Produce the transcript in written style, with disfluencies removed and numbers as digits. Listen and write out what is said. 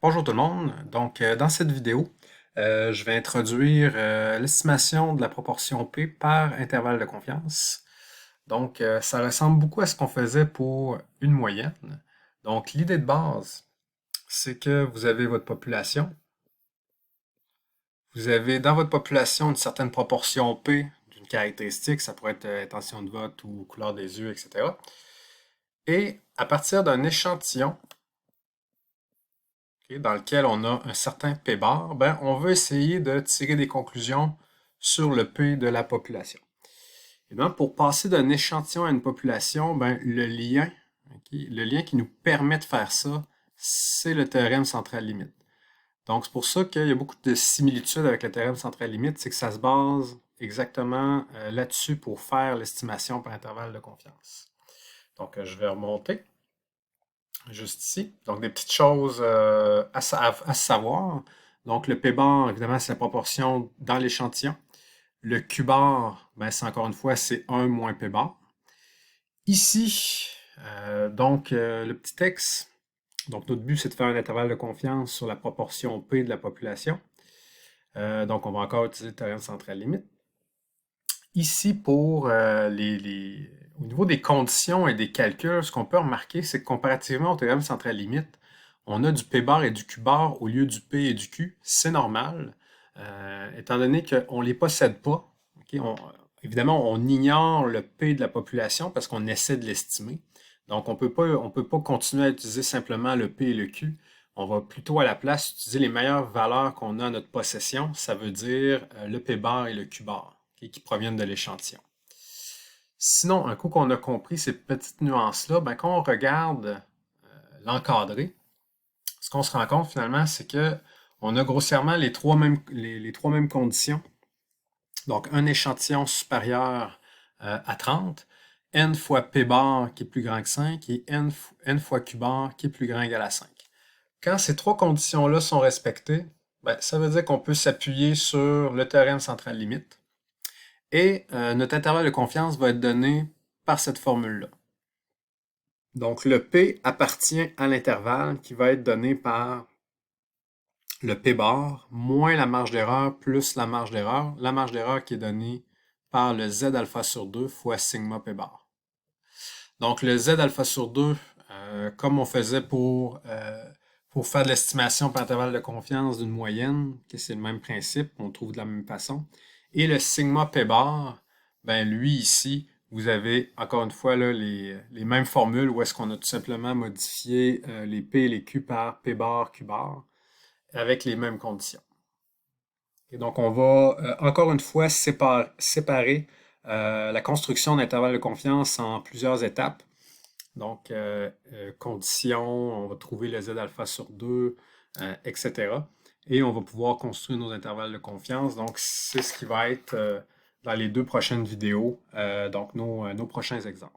Bonjour tout le monde. Dans cette vidéo, je vais introduire l'estimation de la proportion P par intervalle de confiance. Ça ressemble beaucoup à ce qu'on faisait pour une moyenne. Donc, l'idée de base, c'est que vous avez votre population. Vous avez dans votre population une certaine proportion P d'une caractéristique. Ça pourrait être intention de vote ou couleur des yeux, etc. Et à partir d'un échantillon, dans lequel on a un certain P bar, ben, on veut essayer de tirer des conclusions sur le P de la population. Et donc, pour passer d'un échantillon à une population, ben, le lien qui nous permet de faire ça, c'est le théorème central-limite. Donc, c'est pour ça qu'il y a beaucoup de similitudes avec le théorème central-limite, c'est que ça se base exactement là-dessus pour faire l'estimation par intervalle de confiance. Je vais remonter juste ici. Donc, des petites choses à savoir. Donc, le P-bar, évidemment, c'est la proportion dans l'échantillon. Le Q-bar, ben, c'est encore une fois, c'est 1 moins P-bar. Ici, le petit texte. Donc, notre but, c'est de faire un intervalle de confiance sur la proportion P de la population. On va encore utiliser le théorème central limite. Ici, au niveau des conditions et des calculs, ce qu'on peut remarquer, c'est que comparativement au théorème central limite, on a du P bar et du Q bar au lieu du P et du Q. C'est normal, étant donné qu'on ne les possède pas. Okay? Évidemment, on ignore le P de la population parce qu'on essaie de l'estimer. Donc, on peut pas continuer à utiliser simplement le P et le Q. On va plutôt à la place utiliser les meilleures valeurs qu'on a à notre possession. Ça veut dire le P bar et le Q bar qui proviennent de l'échantillon. Sinon, un coup qu'on a compris ces petites nuances-là, ben, quand on regarde l'encadré, ce qu'on se rend compte finalement, c'est que on a grossièrement les trois mêmes conditions. Donc, un échantillon supérieur à 30, n fois p bar qui est plus grand que 5 et n fois q bar qui est plus grand égal à 5. Quand ces trois conditions-là sont respectées, ben, ça veut dire qu'on peut s'appuyer sur le théorème central limite. Et notre intervalle de confiance va être donné par cette formule-là. Donc, le P appartient à l'intervalle qui va être donné par le P bar moins la marge d'erreur plus la marge d'erreur. La marge d'erreur qui est donnée par le Z alpha sur 2 fois sigma P bar. Donc, le Z alpha sur 2, comme on faisait pour faire de l'estimation par intervalle de confiance d'une moyenne, c'est le même principe, on trouve de la même façon. Et le sigma P bar, ben lui ici, vous avez encore une fois là, les mêmes formules où est-ce qu'on a tout simplement modifié les P et les Q par P bar, Q bar, avec les mêmes conditions. Et donc on va encore une fois séparer la construction d'intervalle de confiance en plusieurs étapes. Conditions, on va trouver le Z alpha sur 2, etc. Et on va pouvoir construire nos intervalles de confiance. Donc, c'est ce qui va être dans les deux prochaines vidéos, nos prochains exemples.